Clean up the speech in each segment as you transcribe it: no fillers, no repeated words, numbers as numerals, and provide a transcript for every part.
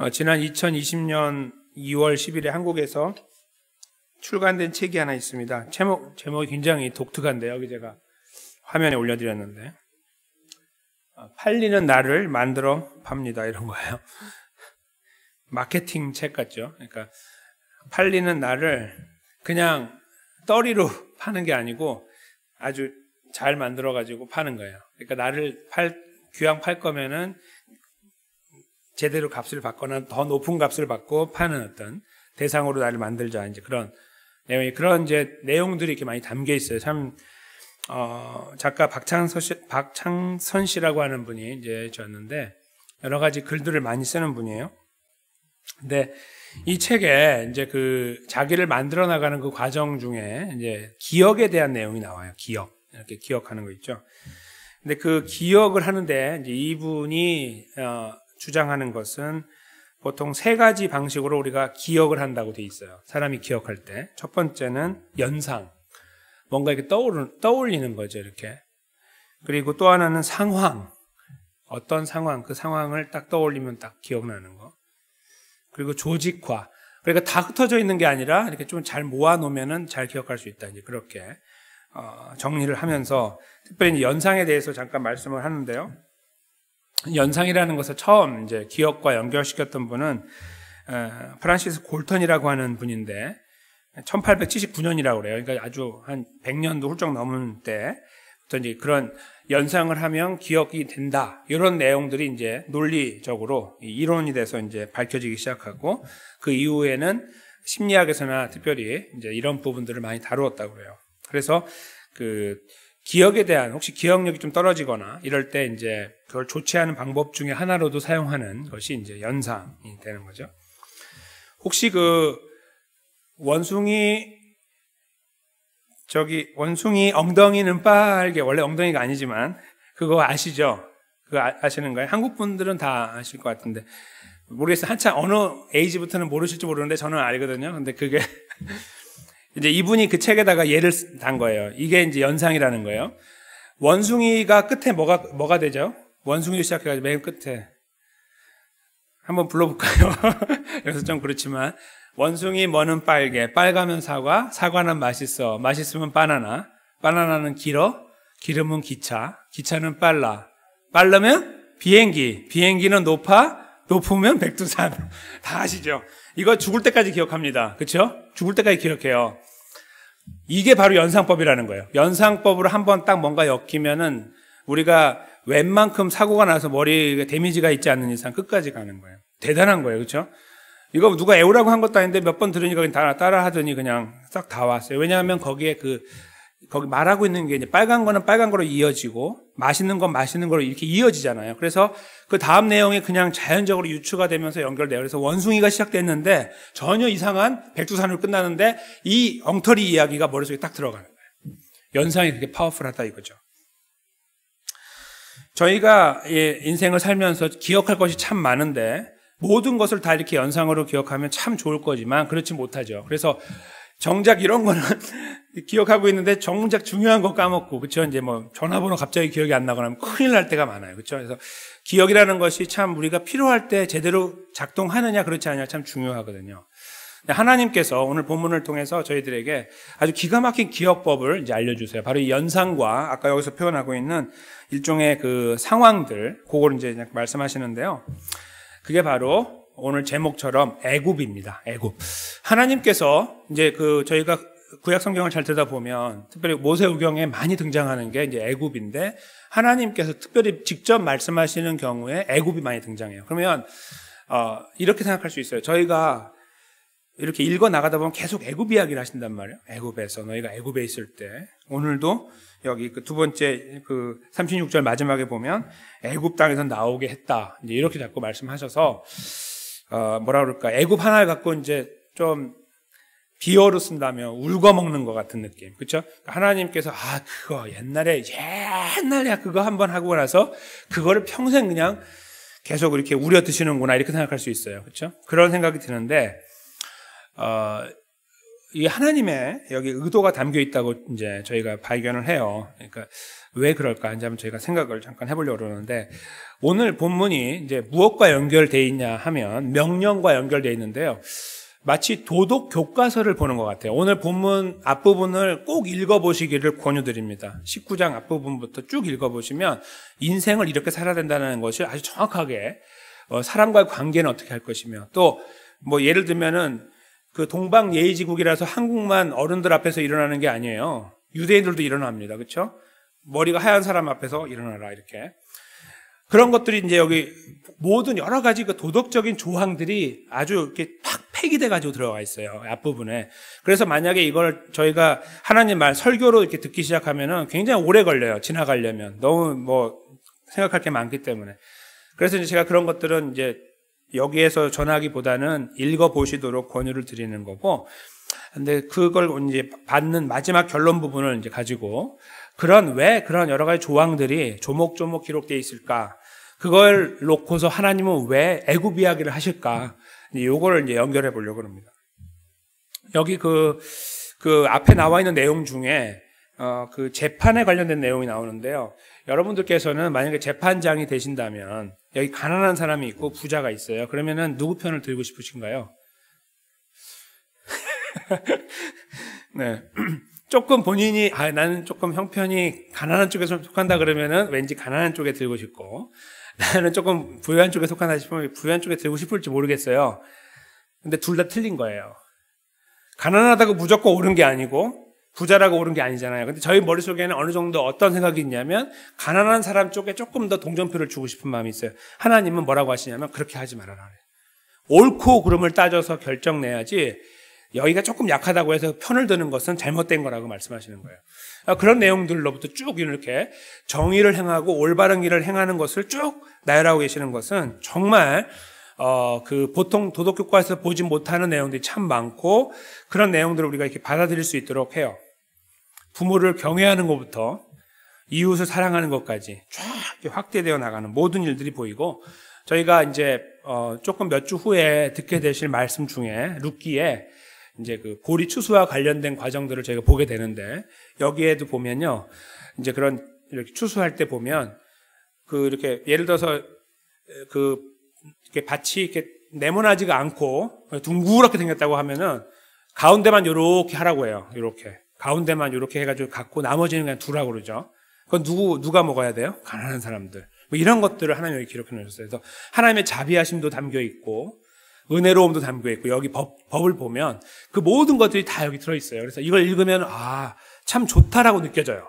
지난 2020년 2월 10일에 한국에서 출간된 책이 하나 있습니다. 제목이 굉장히 독특한데요. 여기 제가 화면에 올려드렸는데, 팔리는 나를 만들어 팝니다, 이런 거예요. 마케팅 책 같죠. 그러니까 팔리는 나를 그냥 떨이로 파는 게 아니고 아주 잘 만들어 가지고 파는 거예요. 그러니까 나를 귀양 팔 거면은 제대로 값을 받거나 더 높은 값을 받고 파는 어떤 대상으로 나를 만들자, 이제 그런 내용이, 그런 이제 내용들이 이렇게 많이 담겨 있어요. 참 작가 박창선 씨라고 하는 분이 이제 졌는데, 여러 가지 글들을 많이 쓰는 분이에요. 근데 이 책에 이제 그 자기를 만들어 나가는 그 과정 중에 이제 기억에 대한 내용이 나와요. 기억, 이렇게 기억하는 거 있죠. 근데 그 기억을 하는데 이제 이분이 주장하는 것은 보통 세 가지 방식으로 우리가 기억을 한다고 돼 있어요. 사람이 기억할 때. 첫 번째는 연상. 뭔가 이렇게 떠올리는 거죠, 이렇게. 그리고 또 하나는 상황. 어떤 상황, 그 상황을 딱 떠올리면 딱 기억나는 거. 그리고 조직화. 그러니까 다 흩어져 있는 게 아니라 이렇게 좀 잘 모아놓으면은 잘 기억할 수 있다. 이제 그렇게 정리를 하면서, 특별히 이제 연상에 대해서 잠깐 말씀을 하는데요. 연상이라는 것을 처음 이제 기억과 연결시켰던 분은 프란시스 골턴이라고 하는 분인데, 1879년이라고 그래요. 그러니까 아주 한 100년도 훌쩍 넘은 때부터 이제 그런 연상을 하면 기억이 된다, 이런 내용들이 이제 논리적으로 이론이 돼서 이제 밝혀지기 시작하고, 그 이후에는 심리학에서나 특별히 이제 이런 부분들을 많이 다루었다고 그래요. 그래서 그 기억에 대한, 혹시 기억력이 좀 떨어지거나 이럴 때 이제 그걸 조치하는 방법 중에 하나로도 사용하는 것이 이제 연상이 되는 거죠. 혹시 그 원숭이 엉덩이는 빨개, 원래 엉덩이가 아니지만 그거 아시죠? 그거 아시는 거예요? 한국 분들은 다 아실 것 같은데, 모르겠어요. 한참 어느 에이지부터는 모르실지 모르는데 저는 알거든요. 근데 그게 이제 이분이 그 책에다가 예를 단 거예요. 이게 이제 연상이라는 거예요. 원숭이가 끝에 뭐가 되죠? 원숭이로 시작해가지고 맨 끝에 한번 불러볼까요? 여기서 좀 그렇지만, 원숭이 뭐는 빨개, 빨가면 사과, 사과는 맛있어, 맛있으면 바나나, 바나나는 길어, 기름은 기차, 기차는 빨라, 빠르면 비행기, 비행기는 높아, 높으면 백두산. 다 아시죠? 이거 죽을 때까지 기억합니다. 그렇죠? 죽을 때까지 기억해요. 이게 바로 연상법이라는 거예요. 연상법으로 한번 딱 뭔가 엮이면은 우리가 웬만큼 사고가 나서 머리에 데미지가 있지 않는 이상 끝까지 가는 거예요. 대단한 거예요. 그렇죠? 이거 누가 애우라고 한 것도 아닌데 몇 번 들으니까 그냥 따라 하더니 그냥 싹 다 왔어요. 왜냐하면 거기 말하고 있는 게 이제 빨간 거는 빨간 거로 이어지고, 맛있는 건 맛있는 거로 이렇게 이어지잖아요. 그래서 그 다음 내용이 그냥 자연적으로 유추가 되면서 연결돼요. 그래서 원숭이가 시작됐는데 전혀 이상한 백두산으로 끝나는데 이 엉터리 이야기가 머릿속에 딱 들어가는 거예요. 연상이 그렇게 파워풀하다 이거죠. 저희가 인생을 살면서 기억할 것이 참 많은데 모든 것을 다 이렇게 연상으로 기억하면 참 좋을 거지만 그렇지 못하죠. 그래서 정작 이런 거는 기억하고 있는데 정작 중요한 거 까먹고, 그렇죠? 이제 뭐 전화번호 갑자기 기억이 안 나거나 하면 큰일 날 때가 많아요. 그렇죠? 그래서 기억이라는 것이 참 우리가 필요할 때 제대로 작동하느냐 그렇지 않느냐 참 중요하거든요. 하나님께서 오늘 본문을 통해서 저희들에게 아주 기가 막힌 기억법을 이제 알려주세요. 바로 이 연상과 아까 여기서 표현하고 있는 일종의 그 상황들, 그걸 이제 말씀하시는데요. 그게 바로 오늘 제목처럼 애굽입니다. 애굽. 하나님께서 이제 저희가 구약 성경을 잘 들여다보면 특별히 모세오경에 많이 등장하는 게 이제 애굽인데, 하나님께서 특별히 직접 말씀하시는 경우에 애굽이 많이 등장해요. 그러면 이렇게 생각할 수 있어요. 저희가 이렇게 읽어 나가다 보면 계속 애굽 이야기를 하신단 말이에요. 애굽에서, 너희가 애굽에 있을 때. 오늘도 여기 그 두 번째 36절 마지막에 보면 애굽 땅에서 나오게 했다, 이제 이렇게 자꾸 말씀하셔서 뭐라 그럴까, 애굽 하나를 갖고 이제 좀 비어로 쓴다면 울고 먹는 것 같은 느낌. 그렇죠? 하나님께서 그거 옛날에 그거 한번 하고 나서 그거를 평생 그냥 계속 이렇게 우려 드시는구나, 이렇게 생각할 수 있어요. 그렇죠? 그런 생각이 드는데 이 하나님의 여기 의도가 담겨 있다고 이제 저희가 발견을 해요. 그러니까 왜 그럴까? 이제 한번 저희가 생각을 잠깐 해보려고 그러는데, 오늘 본문이 이제 무엇과 연결되어 있냐 하면 명령과 연결되어 있는데요. 마치 도덕 교과서를 보는 것 같아요. 오늘 본문 앞부분을 꼭 읽어보시기를 권유드립니다. 19장 앞부분부터 쭉 읽어보시면 인생을 이렇게 살아야 된다는 것이 아주 정확하게, 사람과의 관계는 어떻게 할 것이며, 또 뭐 예를 들면은 그 동방 예의지국이라서 한국만 어른들 앞에서 일어나는 게 아니에요. 유대인들도 일어납니다. 그렇죠? 머리가 하얀 사람 앞에서 일어나라, 이렇게. 그런 것들이 이제 여기 모든 여러 가지 그 도덕적인 조항들이 아주 이렇게 팍 폐기돼 가지고 들어가 있어요. 앞부분에. 그래서 만약에 이걸 저희가 하나님 말 설교로 이렇게 듣기 시작하면은 굉장히 오래 걸려요. 지나가려면. 너무 뭐 생각할 게 많기 때문에. 그래서 이제 제가 그런 것들은 이제 여기에서 전하기보다는 읽어보시도록 권유를 드리는 거고, 근데 그걸 이제 받는 마지막 결론 부분을 이제 가지고 왜 그런 여러 가지 조항들이 조목조목 기록되어 있을까? 그걸 놓고서 하나님은 왜 애굽 이야기를 하실까? 요거를 이제 연결해 보려고 합니다. 여기 그 앞에 나와 있는 내용 중에 그 재판에 관련된 내용이 나오는데요. 여러분들께서는 만약에 재판장이 되신다면 여기 가난한 사람이 있고 부자가 있어요. 그러면은 누구 편을 들고 싶으신가요? 네. 조금 본인이 나는 조금 형편이 가난한 쪽에 속한다 그러면은 왠지 가난한 쪽에 들고 싶고, 나는 조금 부유한 쪽에 속한다 싶으면 부유한 쪽에 들고 싶을지 모르겠어요. 근데 둘 다 틀린 거예요. 가난하다고 무조건 옳은 게 아니고 부자라고 옳은 게 아니잖아요. 근데 저희 머릿속에는 어느 정도 어떤 생각이 있냐면 가난한 사람 쪽에 조금 더 동정표를 주고 싶은 마음이 있어요. 하나님은 뭐라고 하시냐면 그렇게 하지 말아라. 옳고 그름을 따져서 결정 내야지, 여기가 조금 약하다고 해서 편을 드는 것은 잘못된 거라고 말씀하시는 거예요. 그런 내용들로부터 쭉 이렇게 정의를 행하고 올바른 길을 행하는 것을 쭉 나열하고 계시는 것은 정말 그 보통 도덕교과에서 보지 못하는 내용들이 참 많고, 그런 내용들을 우리가 이렇게 받아들일 수 있도록 해요. 부모를 경외하는 것부터 이웃을 사랑하는 것까지 쫙 확대되어 나가는 모든 일들이 보이고, 저희가 이제 조금 몇 주 후에 듣게 되실 말씀 중에 룻기에 이제 그 보리 추수와 관련된 과정들을 저희가 보게 되는데, 여기에도 보면요, 이제 그런 이렇게 추수할 때 보면 그 이렇게 예를 들어서 그 이렇게 밭이 이렇게 네모나지가 않고 둥그렇게 생겼다고 하면은 가운데만 요렇게 하라고 해요. 요렇게 가운데만 요렇게 해가지고 갖고 나머지는 그냥 두라고 그러죠. 그건 누가 먹어야 돼요? 가난한 사람들. 뭐 이런 것들을 하나님이 기록해 놓으셨어요. 그래서 하나님의 자비하심도 담겨 있고 은혜로움도 담겨 있고, 여기 법을 보면 그 모든 것들이 다 여기 들어 있어요. 그래서 이걸 읽으면 참 좋다라고 느껴져요.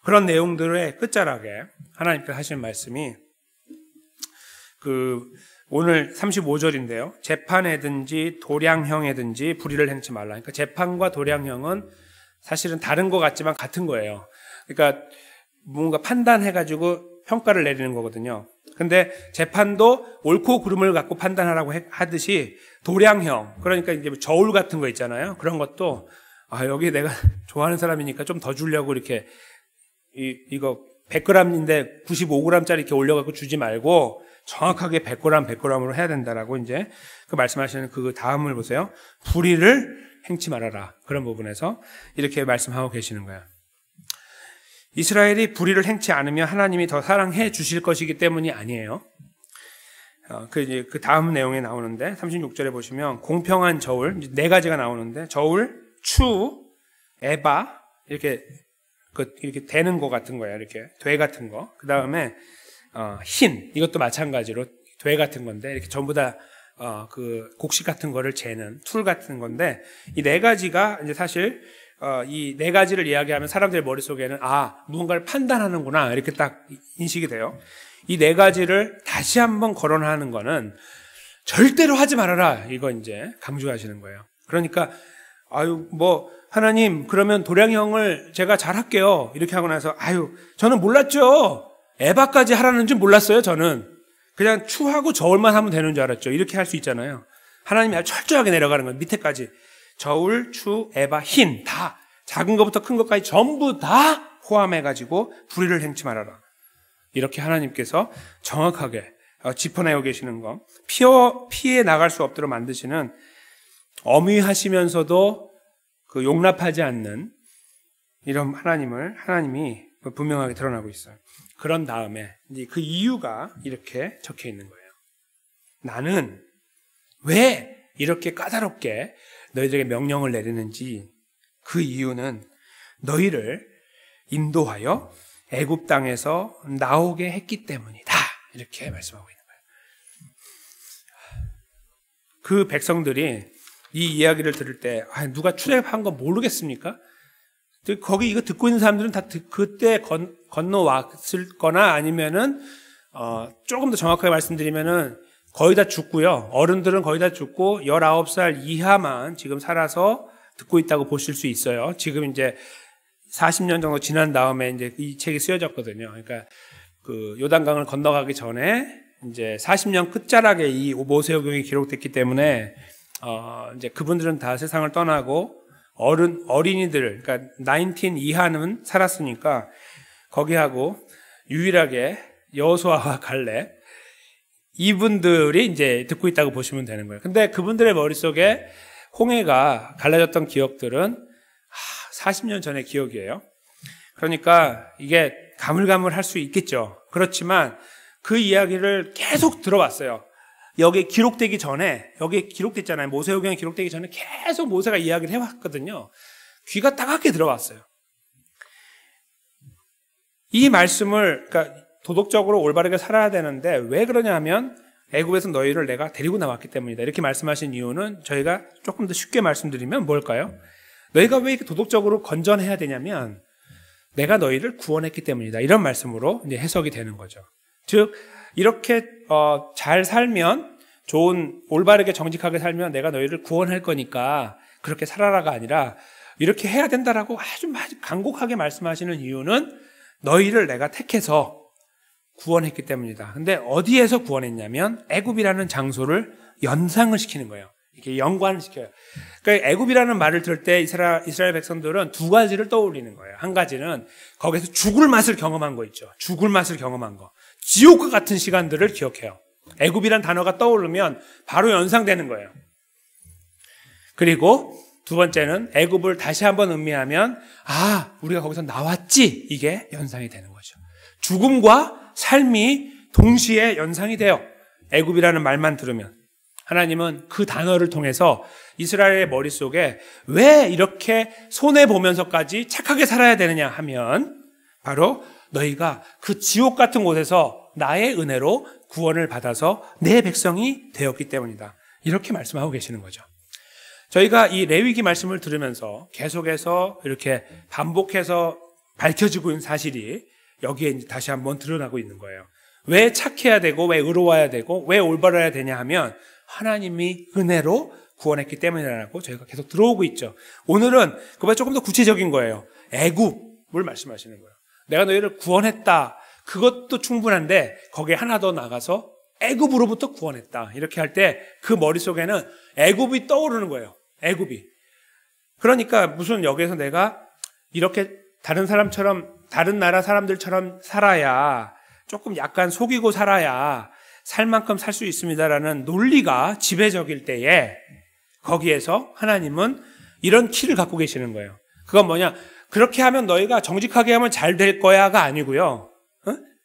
그런 내용들의 끝자락에 하나님께서 하시는 말씀이 오늘 35절인데요. 재판에든지 도량형에든지 불의를 행치 말라. 그러니까 재판과 도량형은 사실은 다른 것 같지만 같은 거예요. 그러니까 뭔가 판단해가지고 평가를 내리는 거거든요. 근데 재판도 옳고 그름을 갖고 판단하라고 하듯이 도량형, 그러니까 이제 저울 같은 거 있잖아요. 그런 것도 여기 내가 좋아하는 사람이니까 좀 더 주려고 이렇게 이거 100g인데 95g짜리 이렇게 올려갖고 주지 말고 정확하게 100g, 100g으로 해야 된다라고 이제 그 말씀하시는 그 다음을 보세요. 불의를 행치 말아라. 그런 부분에서 이렇게 말씀하고 계시는 거예요. 이스라엘이 불의를 행치 않으면 하나님이 더 사랑해 주실 것이기 때문이 아니에요. 그 다음 내용에 나오는데 36절에 보시면 공평한 저울, 네 가지가 나오는데 저울, 추, 에바 이렇게 되는 거 같은 거예요. 이렇게 돼 같은 거. 그 다음에 흰, 이것도 마찬가지로 돼 같은 건데 이렇게 전부 다 그 곡식 같은 거를 재는 툴 같은 건데, 이 네 가지가 이제 사실 이 네 가지를 이야기하면 사람들의 머릿속에는 무언가를 판단하는구나 이렇게 딱 인식이 돼요. 이 네 가지를 다시 한번 거론하는 거는 절대로 하지 말아라, 이거 이제 강조하시는 거예요. 그러니까 하나님 그러면 도량형을 제가 잘 할게요 이렇게 하고 나서 저는 몰랐죠. 에바까지 하라는 줄 몰랐어요. 저는 그냥 추하고 저울만 하면 되는 줄 알았죠. 이렇게 할 수 있잖아요. 하나님이 아주 철저하게 내려가는 거예요. 밑에까지 저울, 추, 에바, 흰 다, 작은 것부터 큰 것까지 전부 다 포함해가지고 불의를 행치 말아라. 이렇게 하나님께서 정확하게 짚어내고 계시는 거, 피해 나갈 수 없도록 만드시는, 엄위하시면서도 용납하지 않는 이런 하나님이 분명하게 드러나고 있어요. 그런 다음에 이제 그 이유가 이렇게 적혀 있는 거예요. 나는 왜 이렇게 까다롭게 너희들에게 명령을 내리는지 그 이유는 너희를 인도하여 애굽 땅에서 나오게 했기 때문이다. 이렇게 말씀하고 있는 거예요. 그 백성들이 이 이야기를 들을 때 누가 출애굽한 거 모르겠습니까? 거기 이거 듣고 있는 사람들은 다 그때 건너왔을 거나 아니면은 조금 더 정확하게 말씀드리면은 거의 다 죽고요. 어른들은 거의 다 죽고 19살 이하만 지금 살아서 듣고 있다고 보실 수 있어요. 지금 이제 40년 정도 지난 다음에 이제 이 책이 쓰여졌거든요. 그러니까 그 요단강을 건너가기 전에 이제 40년 끝자락에 이 모세오경이 기록됐기 때문에 이제 그분들은 다 세상을 떠나고 어린이들, 그러니까 19 이하는 살았으니까 거기하고 유일하게 여호수아와 갈렙 이분들이 이제 듣고 있다고 보시면 되는 거예요. 근데 그분들의 머릿속에 홍해가 갈라졌던 기억들은 40년 전의 기억이에요. 그러니까 이게 가물가물할 수 있겠죠. 그렇지만 그 이야기를 계속 들어왔어요. 여기 기록되기 전에, 여기 기록됐잖아요. 모세오경이 기록되기 전에 계속 모세가 이야기를 해왔거든요. 귀가 따갑게 들어왔어요. 이 말씀을, 그러니까 도덕적으로 올바르게 살아야 되는데 왜 그러냐 하면 애굽에서 너희를 내가 데리고 나왔기 때문이다. 이렇게 말씀하신 이유는 저희가 조금 더 쉽게 말씀드리면 뭘까요? 너희가 왜 이렇게 도덕적으로 건전해야 되냐면 내가 너희를 구원했기 때문이다. 이런 말씀으로 이제 해석이 되는 거죠. 즉 이렇게 잘 살면 좋은 올바르게 정직하게 살면 내가 너희를 구원할 거니까 그렇게 살아라가 아니라 이렇게 해야 된다라고 아주 간곡하게 말씀하시는 이유는 너희를 내가 택해서 구원했기 때문이다. 근데 어디에서 구원했냐면 애굽이라는 장소를 연상을 시키는 거예요. 이렇게 연관을 시켜요. 그러니까 애굽이라는 말을 들을 때 이스라엘 백성들은 두 가지를 떠올리는 거예요. 한 가지는 거기서 죽을 맛을 경험한 거 있죠. 죽을 맛을 경험한 거. 지옥과 같은 시간들을 기억해요. 애굽이란 단어가 떠오르면 바로 연상되는 거예요. 그리고 두 번째는 애굽을 다시 한번 음미하면 우리가 거기서 나왔지, 이게 연상이 되는 거죠. 죽음과 삶이 동시에 연상이 돼요. 애굽이라는 말만 들으면. 하나님은 그 단어를 통해서 이스라엘의 머릿속에 왜 이렇게 손해보면서까지 착하게 살아야 되느냐 하면 바로 너희가 그 지옥 같은 곳에서 나의 은혜로 구원을 받아서 내 백성이 되었기 때문이다. 이렇게 말씀하고 계시는 거죠. 저희가 이 레위기 말씀을 들으면서 계속해서 이렇게 반복해서 밝혀지고 있는 사실이 여기에 이제 다시 한번 드러나고 있는 거예요. 왜 착해야 되고 왜 의로워야 되고 왜 올바라야 되냐 하면 하나님이 은혜로 구원했기 때문이라고 저희가 계속 들어오고 있죠. 오늘은 그보다 조금 더 구체적인 거예요. 애굽을 말씀하시는 거예요. 내가 너희를 구원했다. 그것도 충분한데 거기에 하나 더 나가서 애굽으로부터 구원했다. 이렇게 할 때 그 머릿속에는 애굽이 떠오르는 거예요. 애굽이. 그러니까 무슨 여기에서 내가 이렇게 다른 사람처럼 다른 나라 사람들처럼 살아야 조금 약간 속이고 살아야 살 만큼 살 수 있습니다라는 논리가 지배적일 때에 거기에서 하나님은 이런 키를 갖고 계시는 거예요. 그건 뭐냐? 그렇게 하면 너희가 정직하게 하면 잘 될 거야가 아니고요.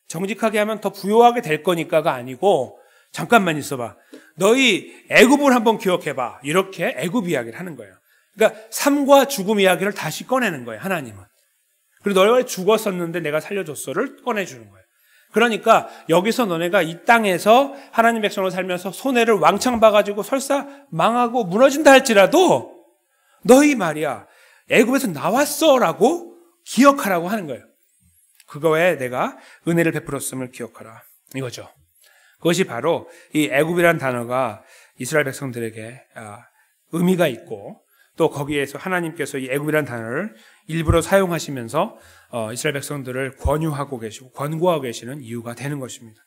정직하게 하면 더 부유하게 될 거니까가 아니고 잠깐만 있어봐. 너희 애굽을 한번 기억해봐. 이렇게 애굽 이야기를 하는 거예요. 그러니까 삶과 죽음 이야기를 다시 꺼내는 거예요. 하나님은. 그리고 너희가 죽었었는데 내가 살려줬어를 꺼내주는 거예요. 그러니까 여기서 너네가 이 땅에서 하나님 백성으로 살면서 손해를 왕창 봐가지고 설사 망하고 무너진다 할지라도 너희 말이야 애굽에서 나왔어라고 기억하라고 하는 거예요. 그거에 내가 은혜를 베풀었음을 기억하라 이거죠. 그것이 바로 이 애굽이라는 단어가 이스라엘 백성들에게 의미가 있고 또 거기에서 하나님께서 이 애굽이라는 단어를 일부러 사용하시면서 이스라엘 백성들을 권유하고 계시고 권고하고 계시는 이유가 되는 것입니다.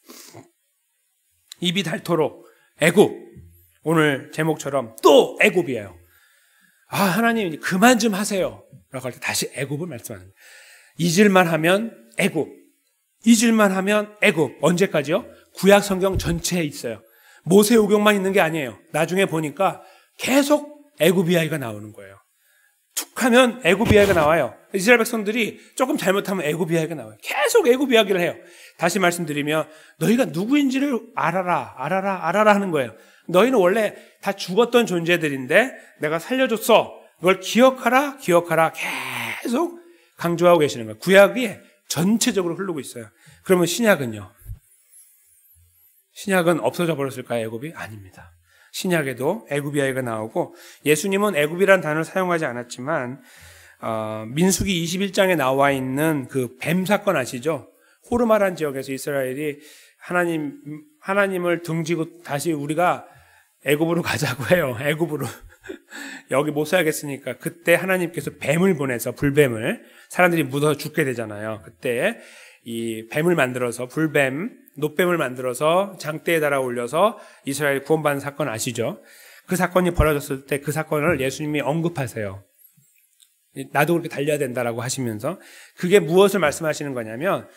입이 닳도록 애굽, 오늘 제목처럼 또 애굽이에요. 하나님 그만 좀 하세요 라고 할 때 다시 애굽을 말씀하는 거예요. 잊을만 하면 애굽, 잊을만 하면 애굽. 언제까지요? 구약 성경 전체에 있어요. 모세오경만 있는 게 아니에요. 나중에 보니까 계속 애굽 이야기가 나오는 거예요. 툭 하면 애굽 이야기가 나와요. 이스라엘 백성들이 조금 잘못하면 애굽 이야기가 나와요. 계속 애굽 이야기를 해요. 다시 말씀드리면 너희가 누구인지를 알아라 하는 거예요. 너희는 원래 다 죽었던 존재들인데 내가 살려줬어. 그걸 기억하라 계속 강조하고 계시는 거예요. 구약이 전체적으로 흐르고 있어요. 그러면 신약은요? 신약은 없어져 버렸을까요, 애굽이? 아닙니다. 신약에도 애굽 이야기가 나오고 예수님은 애굽이라는 단어를 사용하지 않았지만 민수기 21장에 나와 있는 그 뱀 사건 아시죠? 호르마란 지역에서 이스라엘이 하나님을 등지고 다시 우리가 애굽으로 가자고 해요. 애굽으로. 여기 못 살겠으니까 그때 하나님께서 뱀을 보내서 불뱀을 사람들이 묻어 죽게 되잖아요. 그때 이 뱀을 만들어서 노뱀을 만들어서 장대에 달아 올려서 이스라엘 구원받는 사건 아시죠? 그 사건이 벌어졌을 때 그 사건을 예수님이 언급하세요. 나도 그렇게 달려야 된다라고 하시면서 그게 무엇을 말씀하시는 거냐면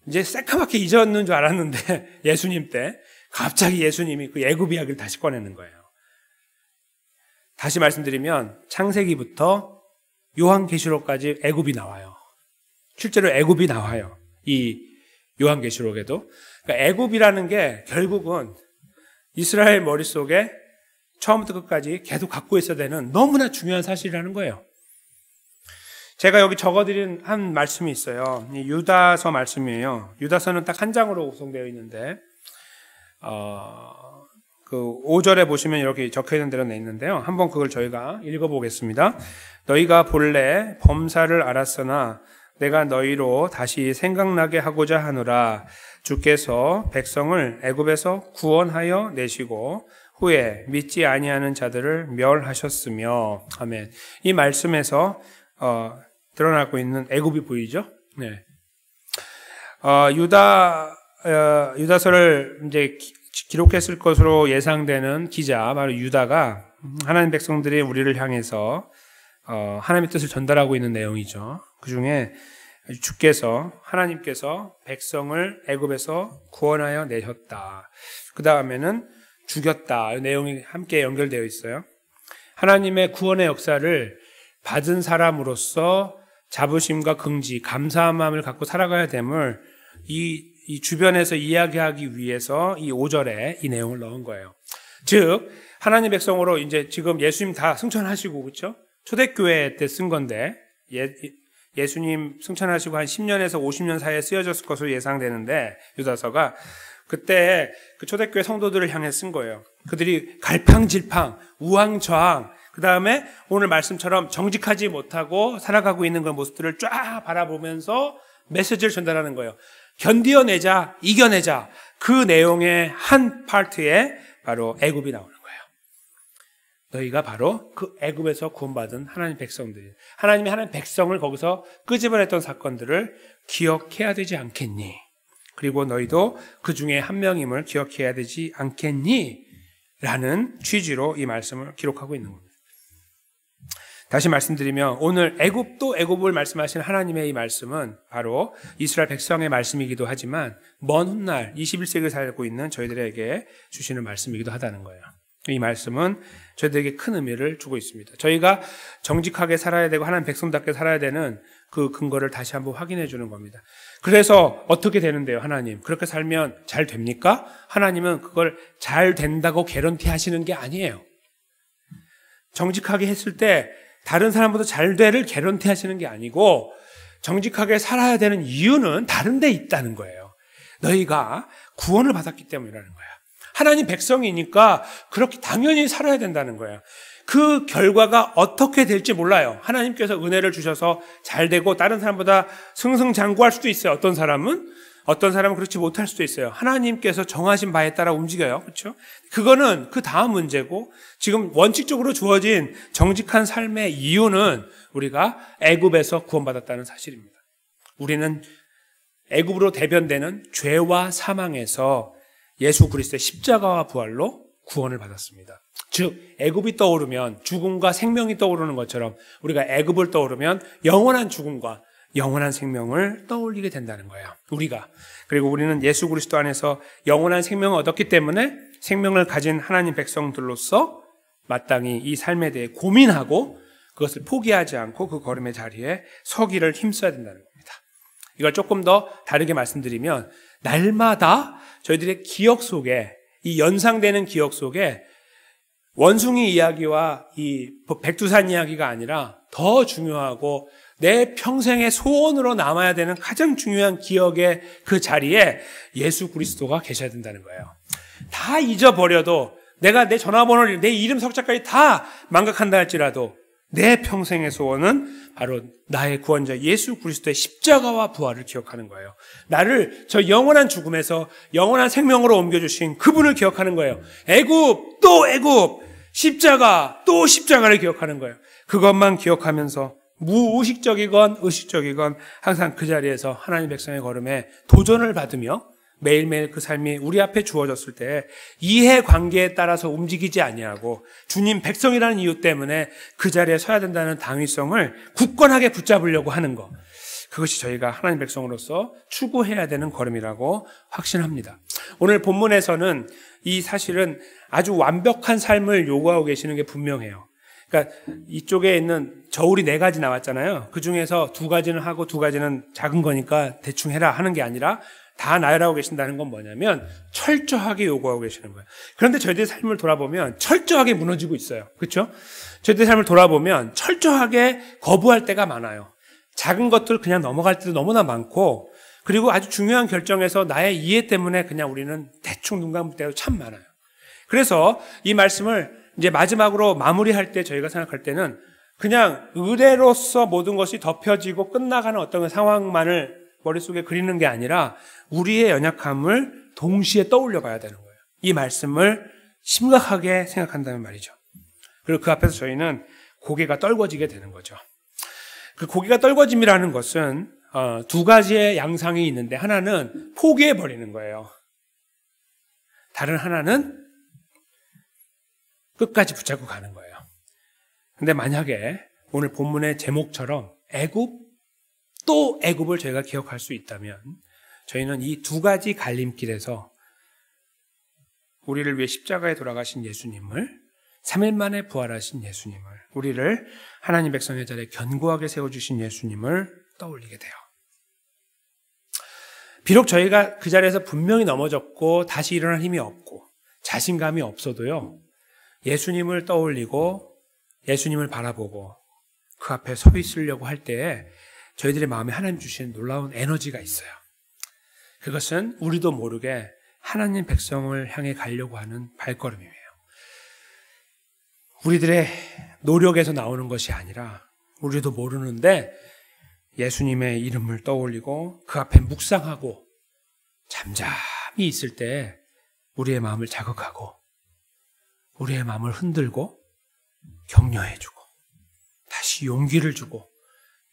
이제 새까맣게 잊었는 줄 알았는데 예수님 때 갑자기 예수님이 그 애굽 이야기를 다시 꺼내는 거예요. 다시 말씀드리면 창세기부터 요한계시록까지 애굽이 나와요. 실제로 애굽이 나와요. 이 요한계시록에도. 그러니까 애굽이라는 게 결국은 이스라엘 머릿속에 처음부터 끝까지 계속 갖고 있어야 되는 너무나 중요한 사실이라는 거예요. 제가 여기 적어드린 한 말씀이 있어요. 이 유다서 말씀이에요. 유다서는 딱 한 장으로 구성되어 있는데 그 5절에 보시면 이렇게 적혀있는 대로 내 있는데요. 한번 그걸 저희가 읽어보겠습니다. 너희가 본래 범사를 알았으나 내가 너희로 다시 생각나게 하고자 하노라. 주께서 백성을 애굽에서 구원하여 내시고 후에 믿지 아니하는 자들을 멸하셨으며. 아멘. 이 말씀에서 드러나고 있는 애굽이 보이죠? 네. 유다서를 이제 기록했을 것으로 예상되는 기자, 바로 유다가 하나님 백성들이 우리를 향해서 하나님의 뜻을 전달하고 있는 내용이죠. 그 중에 하나님께서 백성을 애굽에서 구원하여 내셨다. 그 다음에는 죽였다. 이 내용이 함께 연결되어 있어요. 하나님의 구원의 역사를 받은 사람으로서 자부심과 긍지, 감사한 마음을 갖고 살아가야 됨을 이 주변에서 이야기하기 위해서 이 5절에 이 내용을 넣은 거예요. 즉 하나님 백성으로 이제 지금 예수님 다 승천하시고 그렇죠? 초대교회 때 쓴 건데 예수님 승천하시고 한 10년에서 50년 사이에 쓰여졌을 것으로 예상되는데 유다서가 그때 그 초대교회 성도들을 향해 쓴 거예요. 그들이 갈팡질팡, 우왕좌왕, 그 다음에 오늘 말씀처럼 정직하지 못하고 살아가고 있는 그런 모습들을 쫙 바라보면서 메시지를 전달하는 거예요. 견디어내자, 이겨내자. 그 내용의 한 파트에 바로 애굽이 나오는 거예요. 너희가 바로 그 애굽에서 구원받은 하나님 백성들, 하나님이 하나님 백성을 거기서 끄집어냈던 사건들을 기억해야 되지 않겠니? 그리고 너희도 그 중에 한 명임을 기억해야 되지 않겠니? 라는 취지로 이 말씀을 기록하고 있는 겁니다. 다시 말씀드리면 오늘 애굽을 말씀하시는 하나님의 이 말씀은 바로 이스라엘 백성의 말씀이기도 하지만 먼 훗날 21세기를 살고 있는 저희들에게 주시는 말씀이기도 하다는 거예요. 이 말씀은 저희들에게 큰 의미를 주고 있습니다. 저희가 정직하게 살아야 되고 하나님 백성답게 살아야 되는 그 근거를 다시 한번 확인해 주는 겁니다. 그래서 어떻게 되는데요, 하나님? 그렇게 살면 잘 됩니까? 하나님은 그걸 잘 된다고 개런티 하시는 게 아니에요. 정직하게 했을 때 다른 사람보다 잘 되를 개런티 하시는 게 아니고 정직하게 살아야 되는 이유는 다른 데 있다는 거예요. 너희가 구원을 받았기 때문이라는 거야. 하나님 백성이니까 그렇게 당연히 살아야 된다는 거예요. 그 결과가 어떻게 될지 몰라요. 하나님께서 은혜를 주셔서 잘 되고 다른 사람보다 승승장구할 수도 있어요. 어떤 사람은 그렇지 못할 수도 있어요. 하나님께서 정하신 바에 따라 움직여요. 그렇죠? 그거는 그 다음 문제고 지금 원칙적으로 주어진 정직한 삶의 이유는 우리가 애굽에서 구원받았다는 사실입니다. 우리는 애굽으로 대변되는 죄와 사망에서 예수 그리스도의 십자가와 부활로 구원을 받았습니다. 즉 애굽이 떠오르면 죽음과 생명이 떠오르는 것처럼 우리가 애굽을 떠오르면 영원한 죽음과 영원한 생명을 떠올리게 된다는 거예요. 그리고 우리는 예수 그리스도 안에서 영원한 생명을 얻었기 때문에 생명을 가진 하나님 백성들로서 마땅히 이 삶에 대해 고민하고 그것을 포기하지 않고 그 걸음의 자리에 서기를 힘써야 된다는 겁니다. 이걸 조금 더 다르게 말씀드리면 날마다 저희들의 기억 속에, 이 연상되는 기억 속에 원숭이 이야기와 이 백두산 이야기가 아니라 더 중요하고 내 평생의 소원으로 남아야 되는 가장 중요한 기억의 그 자리에 예수 그리스도가 계셔야 된다는 거예요. 다 잊어버려도 내가 내 전화번호를, 내 이름 석자까지 다 망각한다 할지라도 내 평생의 소원은 바로 나의 구원자 예수 그리스도의 십자가와 부활을 기억하는 거예요. 나를 저 영원한 죽음에서 영원한 생명으로 옮겨주신 그분을 기억하는 거예요. 애굽 또 애굽, 십자가 또 십자가를 기억하는 거예요. 그것만 기억하면서 무의식적이건 의식적이건 항상 그 자리에서 하나님 백성의 걸음에 도전을 받으며 매일매일 그 삶이 우리 앞에 주어졌을 때 이해관계에 따라서 움직이지 아니하고 주님 백성이라는 이유 때문에 그 자리에 서야 된다는 당위성을 굳건하게 붙잡으려고 하는 것, 그것이 저희가 하나님 백성으로서 추구해야 되는 걸음이라고 확신합니다. 오늘 본문에서는 이 사실은 아주 완벽한 삶을 요구하고 계시는 게 분명해요. 그러니까 이쪽에 있는 저울이 4가지 나왔잖아요. 그 중에서 2가지는 하고 2가지는 작은 거니까 대충 해라 하는 게 아니라 다 나열하고 계신다는 건 뭐냐면 철저하게 요구하고 계시는 거예요. 그런데 저희들의 삶을 돌아보면 철저하게 무너지고 있어요. 그렇죠? 저희들의 삶을 돌아보면 철저하게 거부할 때가 많아요. 작은 것들 그냥 넘어갈 때도 너무나 많고, 그리고 아주 중요한 결정에서 나의 이해 때문에 그냥 우리는 대충 눈 감을 때도 참 많아요. 그래서 이 말씀을 이제 마지막으로 마무리할 때 저희가 생각할 때는 그냥 의례로서 모든 것이 덮여지고 끝나가는 어떤 상황만을 머릿속에 그리는 게 아니라 우리의 연약함을 동시에 떠올려 봐야 되는 거예요. 이 말씀을 심각하게 생각한다는 말이죠. 그리고 그 앞에서 저희는 고개가 떨궈지게 되는 거죠. 그 고개가 떨궈짐이라는 것은 2가지의 양상이 있는데, 하나는 포기해 버리는 거예요. 다른 하나는 끝까지 붙잡고 가는 거예요. 근데 만약에 오늘 본문의 제목처럼 애굽 또 애굽을 저희가 기억할 수 있다면, 저희는 이 2가지 갈림길에서 우리를 위해 십자가에 돌아가신 예수님을, 3일 만에 부활하신 예수님을, 우리를 하나님 백성의 자리에 견고하게 세워주신 예수님을 떠올리게 돼요. 비록 저희가 그 자리에서 분명히 넘어졌고 다시 일어날 힘이 없고 자신감이 없어도요, 예수님을 떠올리고 예수님을 바라보고 그 앞에 서 있으려고 할 때에 저희들의 마음에 하나님 주시는 놀라운 에너지가 있어요. 그것은 우리도 모르게 하나님 백성을 향해 가려고 하는 발걸음이에요. 우리들의 노력에서 나오는 것이 아니라 우리도 모르는데 예수님의 이름을 떠올리고 그 앞에 묵상하고 잠잠히 있을 때 우리의 마음을 자극하고 우리의 마음을 흔들고 격려해주고 다시 용기를 주고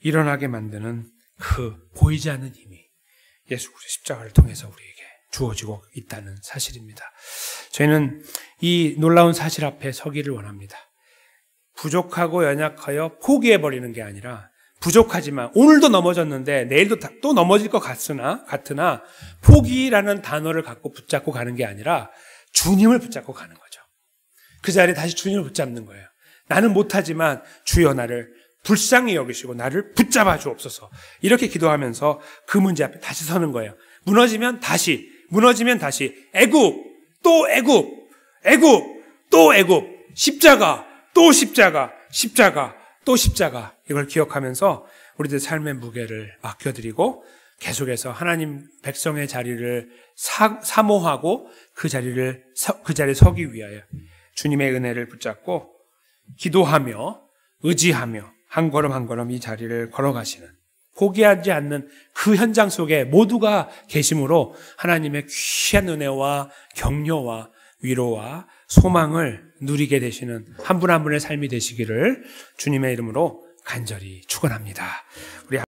일어나게 만드는 그 보이지 않는 힘이 예수 그리스도 십자가를 통해서 우리에게 주어지고 있다는 사실입니다. 저희는 이 놀라운 사실 앞에 서기를 원합니다. 부족하고 연약하여 포기해버리는 게 아니라, 부족하지만 오늘도 넘어졌는데 내일도 또 넘어질 것 같으나 포기라는 단어를 갖고 붙잡고 가는 게 아니라 주님을 붙잡고 가는 거죠. 그 자리에 다시 주님을 붙잡는 거예요. 나는 못하지만 주여 나를 불쌍히 여기시고 나를 붙잡아 주옵소서. 이렇게 기도하면서 그 문제 앞에 다시 서는 거예요. 무너지면 다시 애굽 또 애굽, 애굽 또 애굽, 십자가 또 십자가, 십자가 또 십자가, 이걸 기억하면서 우리들 삶의 무게를 맡겨드리고 계속해서 하나님 백성의 자리를 사모하고 그 자리에 서기 위하여 주님의 은혜를 붙잡고 기도하며 의지하며 한 걸음 한 걸음 이 자리를 걸어가시는, 포기하지 않는 그 현장 속에 모두가 계심으로 하나님의 귀한 은혜와 격려와 위로와 소망을 누리게 되시는 한 분 한 분의 삶이 되시기를 주님의 이름으로 간절히 축원합니다. 우리